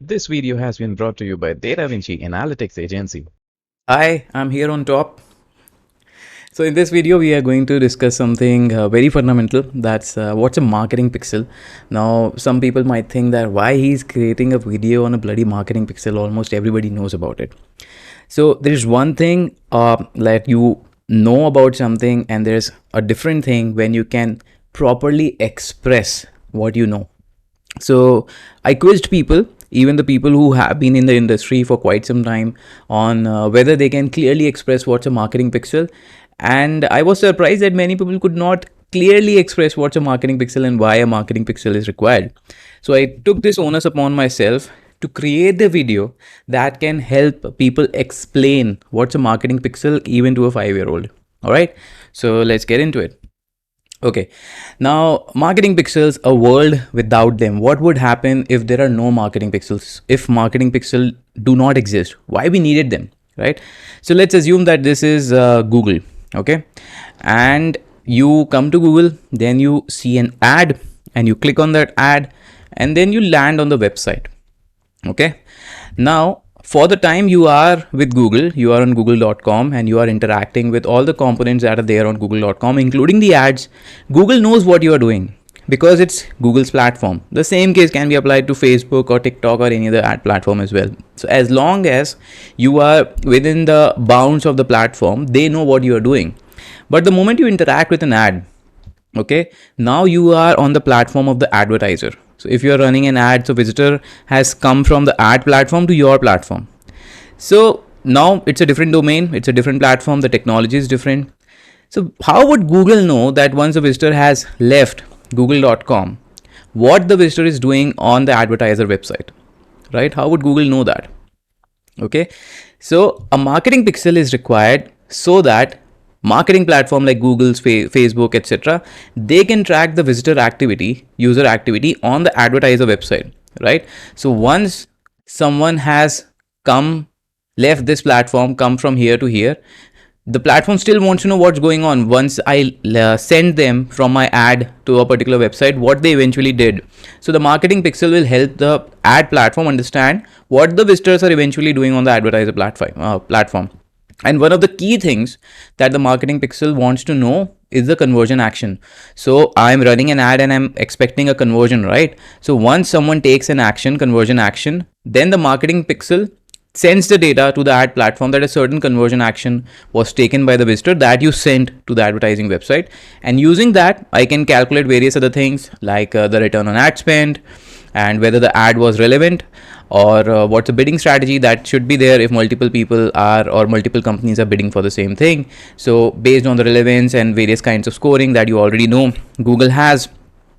This video has been brought to you by DataVinci Analytics Agency. Hi, I'm here on top. So in this video, we are going to discuss something very fundamental. That's what's a marketing pixel. Now, some people might think that why he's creating a video on a bloody marketing pixel. Almost everybody knows about it. So there's one thing that you know about something, and there's a different thing when you can properly express what you know. So I quizzed people, even the people who have been in the industry for quite some time, on whether they can clearly express what's a marketing pixel. And I was surprised that many people could not clearly express what's a marketing pixel and why a marketing pixel is required. So I took this onus upon myself to create the video that can help people explain what's a marketing pixel even to a 5-year-old. All right, so let's get into it. Okay, now marketing pixels, a world without them. What would happen if there are no marketing pixels? If marketing pixel do not exist, why we needed them, right? So let's assume that this is Google, okay? And you come to Google, then you see an ad and you click on that ad and then you land on the website, okay? Now, for the time you are with Google, you are on google.com and you are interacting with all the components that are there on google.com, including the ads. Google knows what you are doing because it's Google's platform. The same case can be applied to Facebook or TikTok or any other ad platform as well. So as long as you are within the bounds of the platform, they know what you are doing. But the moment you interact with an ad, okay, now you are on the platform of the advertiser. So if you're running an ad, so visitor has come from the ad platform to your platform. So now it's a different domain, it's a different platform, the technology is different. So how would Google know that once a visitor has left google.com, what the visitor is doing on the advertiser website, right? How would Google know that? Okay, so a marketing pixel is required so that marketing platform like Google's, Facebook, etc., they can track the visitor activity, user activity on the advertiser website, right? So once someone has left this platform, come from here to here, the platform still wants to know what's going on. Once I send them from my ad to a particular website, what they eventually did. So the marketing pixel will help the ad platform understand what the visitors are eventually doing on the advertiser platform. And one of the key things that the marketing pixel wants to know is the conversion action. So I'm running an ad and I'm expecting a conversion, right? So once someone takes an action, conversion action, then the marketing pixel sends the data to the ad platform that a certain conversion action was taken by the visitor that you sent to the advertising website. And using that, I can calculate various other things like the return on ad spend and whether the ad was relevant, or what's a bidding strategy that should be there if multiple people are or multiple companies are bidding for the same thing. So based on the relevance and various kinds of scoring that you already know Google has,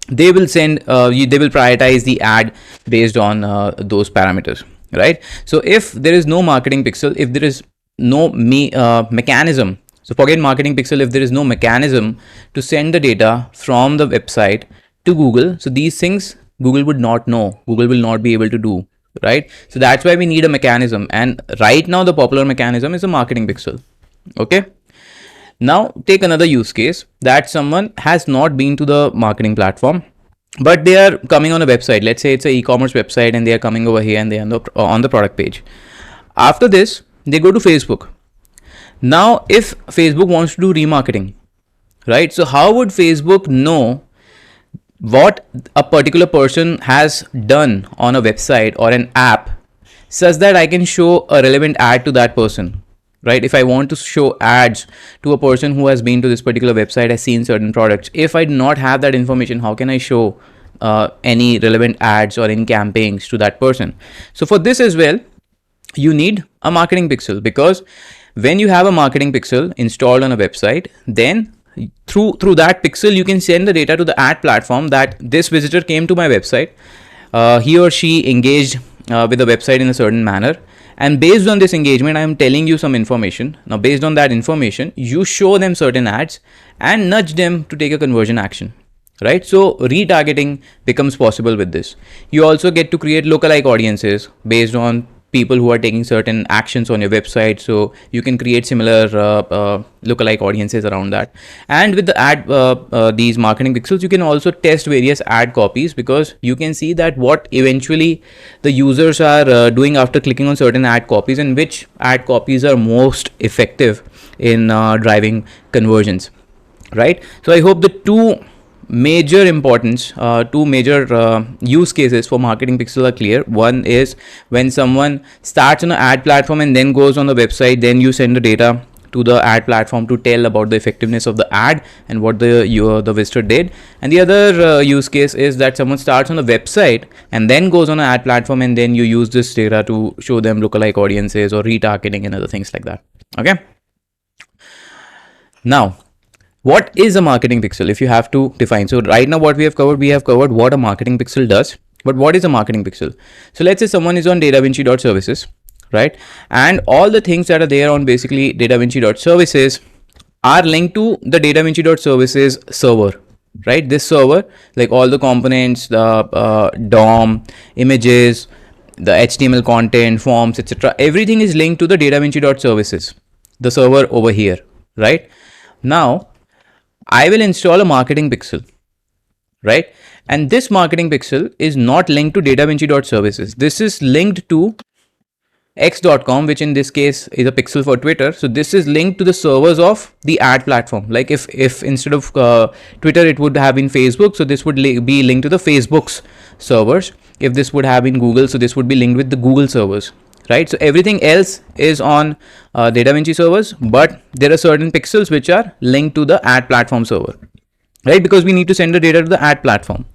they will prioritize the ad based on those parameters, right? So if there is no marketing pixel, if there is no mechanism, so forget marketing pixel, if there is no mechanism to send the data from the website to Google, so these things Google would not know, Google will not be able to do, right? So that's why we need a mechanism, and right now the popular mechanism is a marketing pixel. Okay, now take another use case that someone has not been to the marketing platform, but they are coming on a website. Let's say it's an e-commerce website and they are coming over here and they are on the product page. After this, they go to Facebook. Now if Facebook wants to do remarketing, right, so how would Facebook know what a particular person has done on a website or an app such that I can show a relevant ad to that person, right? If I want to show ads to a person who has been to this particular website, has seen certain products, if I do not have that information, how can I show any relevant ads or any campaigns to that person? So for this as well, you need a marketing pixel, because when you have a marketing pixel installed on a website, then through that pixel you can send the data to the ad platform that this visitor came to my website, he or she engaged with the website in a certain manner, and based on this engagement I am telling you some information. Now based on that information, you show them certain ads and nudge them to take a conversion action, right? So retargeting becomes possible with this. You also get to create lookalike audiences based on people who are taking certain actions on your website, so you can create similar lookalike audiences around that. And with the these marketing pixels, you can also test various ad copies, because you can see that what eventually the users are doing after clicking on certain ad copies, and which ad copies are most effective in driving conversions, right? So I hope the two major use cases for marketing pixel are clear. One is when someone starts on an ad platform and then goes on the website, then you send the data to the ad platform to tell about the effectiveness of the ad and what the visitor did. And the other use case is that someone starts on a website and then goes on an ad platform, and then you use this data to show them lookalike audiences or retargeting and other things like that. Okay. Now, what is a marketing pixel if you have to define? So right now what we have covered what a marketing pixel does, but what is a marketing pixel? So let's say someone is on DataVinci.services, right? And all the things that are there on basically DataVinci.services are linked to the DataVinci.services server, right? This server, like all the components, the DOM, images, the HTML content, forms, etc. Everything is linked to the DataVinci.services, the server over here, right? Now, I will install a marketing pixel, right? And this marketing pixel is not linked to DataVinci.services. This is linked to x.com, which in this case is a pixel for Twitter. So this is linked to the servers of the ad platform. Like if instead of Twitter, it would have been Facebook. So this would be linked to the Facebook's servers. If this would have been Google, so this would be linked with the Google servers, right? So everything else is on DataVinci servers, but there are certain pixels which are linked to the ad platform server, right? Because we need to send the data to the ad platform.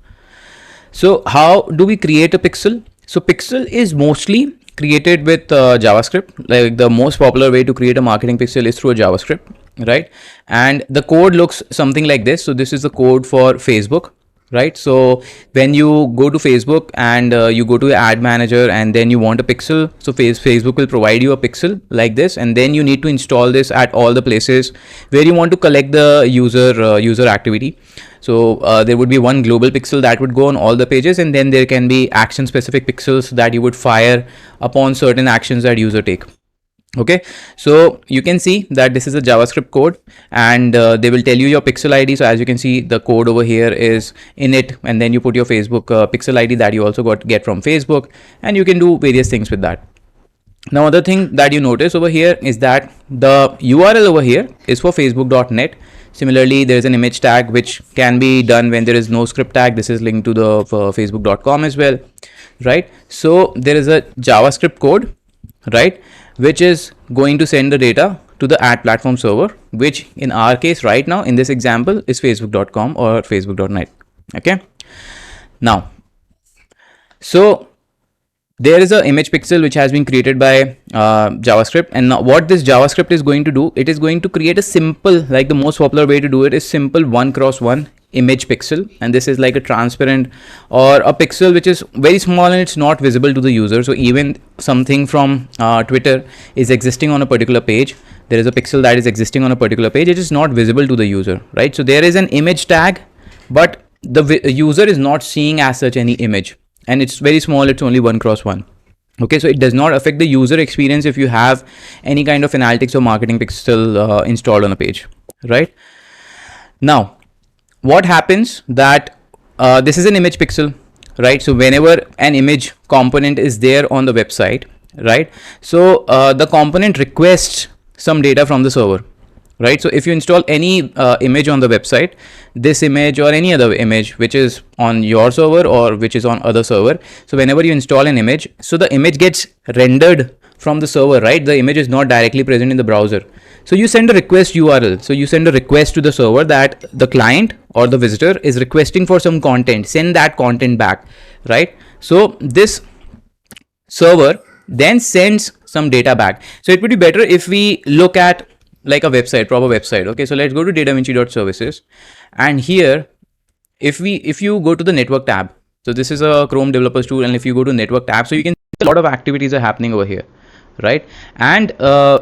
So how do we create a pixel? So pixel is mostly created with JavaScript. Like the most popular way to create a marketing pixel is through a JavaScript, right? And the code looks something like this. So this is the code for Facebook, right? So when you go to Facebook and you go to the ad manager and then you want a pixel, so Facebook will provide you a pixel like this, and then you need to install this at all the places where you want to collect the user activity. So there would be one global pixel that would go on all the pages, and then there can be action specific pixels that you would fire upon certain actions that user take. Okay, so you can see that this is a JavaScript code, and they will tell you your pixel ID. So as you can see, the code over here is init, and then you put your Facebook pixel ID that you also get from Facebook, and you can do various things with that. Now, other thing that you notice over here is that the URL over here is for facebook.net. Similarly, there is an image tag which can be done when there is no script tag. This is linked to the facebook.com as well, right? So there is a JavaScript code, right, which is going to send the data to the ad platform server, which in our case right now in this example is facebook.com or facebook.net. Okay. Now, so there is an image pixel which has been created by JavaScript, and now what this JavaScript is going to do, it is going to create a simple, like the most popular way to do it is simple 1x1 image pixel, and this is like a transparent or a pixel which is very small and it's not visible to the user. So even something from Twitter is existing on a particular page, there is a pixel that is existing on a particular page, it is not visible to the user, right? So there is an image tag, but the user is not seeing as such any image, and it's very small, it's only 1x1. Okay, so it does not affect the user experience if you have any kind of analytics or marketing pixel installed on a page, right? Now, what happens that this is an image pixel, right? So whenever an image component is there on the website, right? So the component requests some data from the server, right? So if you install any image on the website, this image or any other image which is on your server or which is on other server, so whenever you install an image, so the image gets rendered from the server, right? The image is not directly present in the browser. So you send a request URL. So you send a request to the server that the client or the visitor is requesting for some content, send that content back, right? So this server then sends some data back. So it would be better if we look at like a website, proper website. Okay, so let's go to DataVinci.services, and here if you go to the network tab, so this is a Chrome developers tool, and if you go to network tab, so you can see a lot of activities are happening over here, right? And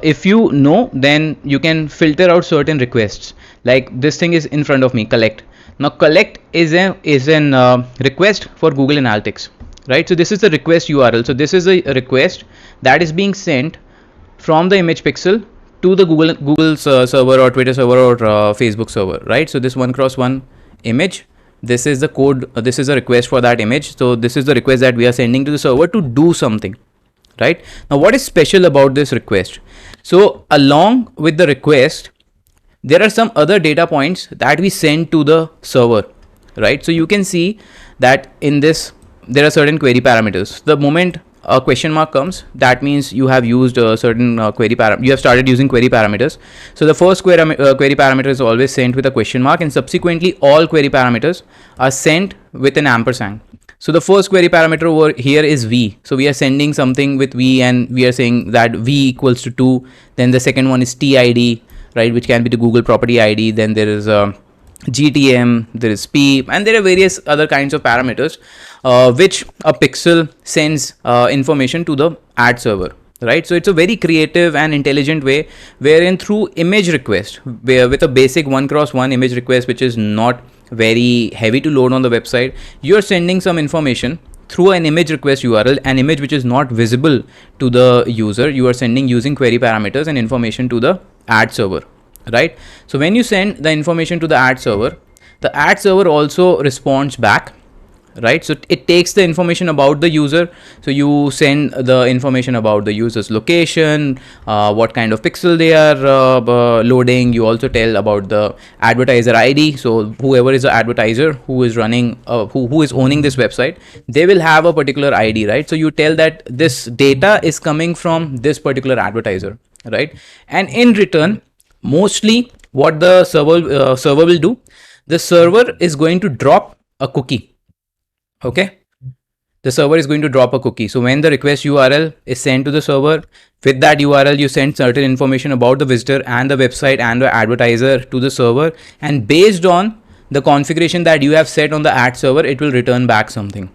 if you know, then you can filter out certain requests. Like this thing is in front of me, collect. Now collect is an request for Google Analytics, right? So this is the request URL. So this is a request that is being sent from the image pixel to the Google's server or Twitter server or Facebook server, right? So this 1x1 image, this is the code, this is a request for that image. So this is the request that we are sending to the server to do something, right? Now what is special about this request? So along with the request, there are some other data points that we send to the server, right? So you can see that in this there are certain query parameters. The moment a question mark comes, that means you have used a certain you have started using query parameters. So the first query parameter is always sent with a question mark, and subsequently all query parameters are sent with an ampersand. So the first query parameter over here is v. So we are sending something with v, and we are saying that v equals to 2. Then the second one is tid, right, which can be the Google property ID. Then there is GTM, there is P, and there are various other kinds of parameters which a pixel sends information to the ad server, right? So it's a very creative and intelligent way wherein through image request, where with a basic 1x1 image request, which is not very heavy to load on the website, you're sending some information through an image request URL, an image which is not visible to the user. You are sending using query parameters and information to the ad server, right? So when you send the information to the ad server also responds back, right? So it takes the information about the user. So you send the information about the user's location, what kind of pixel they are loading. You also tell about the advertiser ID. So whoever is the advertiser who is running, who is owning this website, they will have a particular ID, right? So you tell that this data is coming from this particular advertiser, right? And in return, mostly what the server will do, the server is going to drop a cookie. Okay, the server is going to drop a cookie. So when the request URL is sent to the server, with that URL you send certain information about the visitor and the website and the advertiser to the server, and based on the configuration that you have set on the ad server, it will return back something.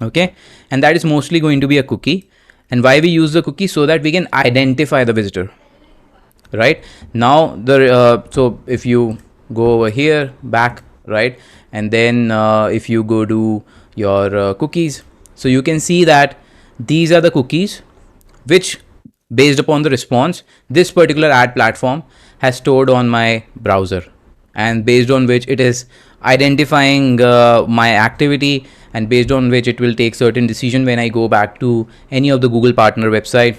Okay, and that is mostly going to be a cookie. And why we use the cookie? So that we can identify the visitor, right? Now the so if you go over here back, right, and then if you go to your cookies, so you can see that these are the cookies which, based upon the response, this particular ad platform has stored on my browser, and based on which it is identifying my activity, and based on which it will take certain decision when I go back to any of the Google partner website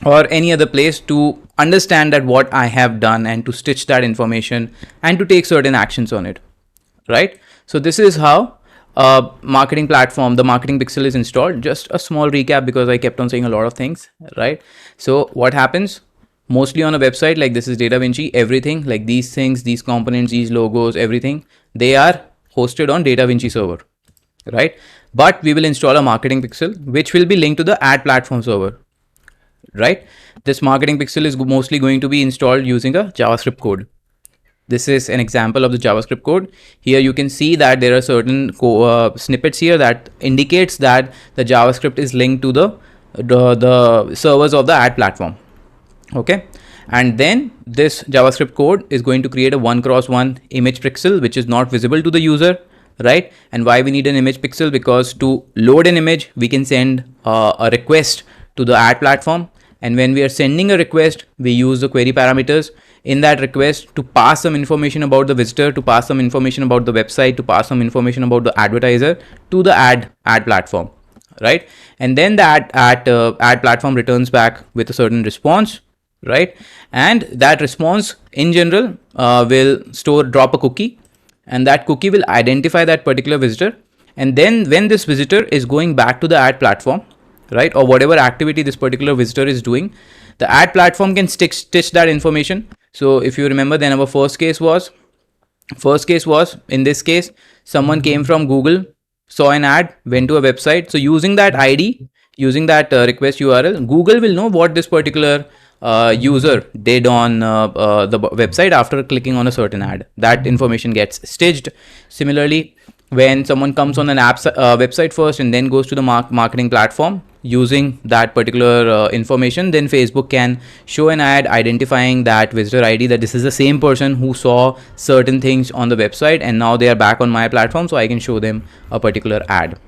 or any other place to understand that what I have done and to stitch that information and to take certain actions on it, right? So this is how marketing platform, the marketing pixel, is installed. Just a small recap because I kept on saying a lot of things, right? So what happens mostly on a website like this is DataVinci, everything like these things, these components, these logos, everything, they are hosted on DataVinci server, right? But we will install a marketing pixel which will be linked to the ad platform server, right? This marketing pixel is mostly going to be installed using a JavaScript code. This is an example of the JavaScript code. Here you can see that there are certain snippets here that indicates that the JavaScript is linked to the servers of the ad platform. Okay, and then this JavaScript code is going to create a 1x1 image pixel which is not visible to the user, right? And why we need an image pixel? Because to load an image, we can send a request to the ad platform, and when we are sending a request, we use the query parameters in that request to pass some information about the visitor, to pass some information about the website, to pass some information about the advertiser to the ad platform, right? And then that ad platform returns back with a certain response, right? And that response in general will drop a cookie, and that cookie will identify that particular visitor. And then when this visitor is going back to the ad platform, right, or whatever activity this particular visitor is doing, the ad platform can stitch that information. So if you remember, then our first case was in this case, someone came from Google, saw an ad, went to a website. So using that ID, using that request URL, Google will know what this particular user did on the website after clicking on a certain ad. That information gets stitched. Similarly, when someone comes on an website first and then goes to the marketing platform, using that particular information, then Facebook can show an ad identifying that visitor ID, that this is the same person who saw certain things on the website and now they are back on my platform, so I can show them a particular ad.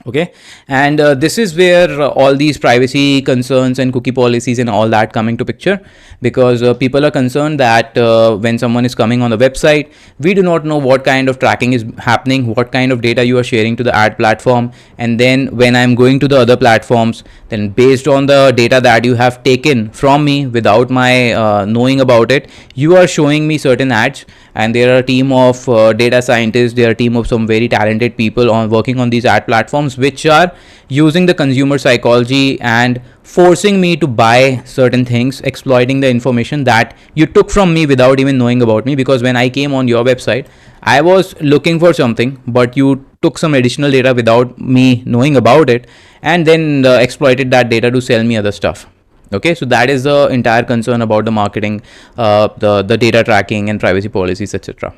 Okay, and this is where all these privacy concerns and cookie policies and all that come into picture, because people are concerned that when someone is coming on the website, we do not know what kind of tracking is happening, what kind of data you are sharing to the ad platform, and then when I'm going to the other platforms, then based on the data that you have taken from me without my knowing about it, you are showing me certain ads. And there are a team of data scientists, there are a team of some very talented people on working on these ad platforms, which are using the consumer psychology and forcing me to buy certain things, exploiting the information that you took from me without even knowing about me. Because when I came on your website, I was looking for something, but you took some additional data without me knowing about it, and then exploited that data to sell me other stuff. Okay, so that is the entire concern about the marketing, the data tracking and privacy policies, etc.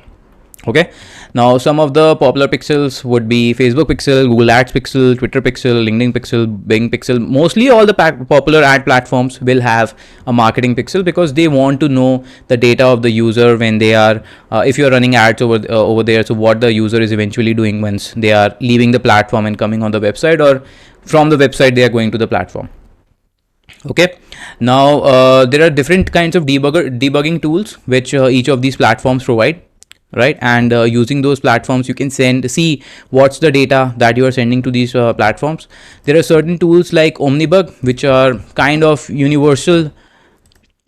Okay, now some of the popular pixels would be Facebook pixel, Google Ads pixel, Twitter pixel, LinkedIn pixel, Bing pixel. Mostly all the popular ad platforms will have a marketing pixel, because they want to know the data of the user when they are if you're running ads over there, so what the user is eventually doing once they are leaving the platform and coming on the website, or from the website they are going to the platform. Okay, now there are different kinds of debugging tools which each of these platforms provide, right? And using those platforms, you can see what's the data that you are sending to these platforms. There are certain tools like Omnibug, which are kind of universal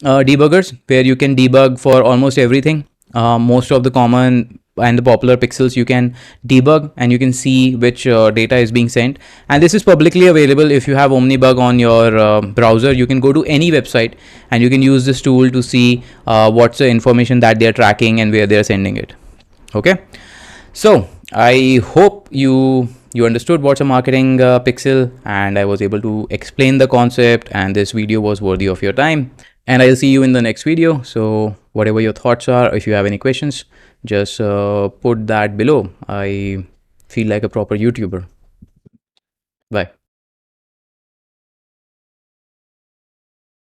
debuggers, where you can debug for almost everything. Most of the common and the popular pixels you can debug, and you can see which data is being sent. And this is publicly available. If you have Omnibug on your browser, you can go to any website and you can use this tool to see what's the information that they're tracking and where they're sending it. Okay, so I hope you understood what's a marketing pixel, and I was able to explain the concept, and this video was worthy of your time. And I'll see you in the next video. So whatever your thoughts are, if you have any questions, just put that below. I feel like a proper YouTuber. Bye.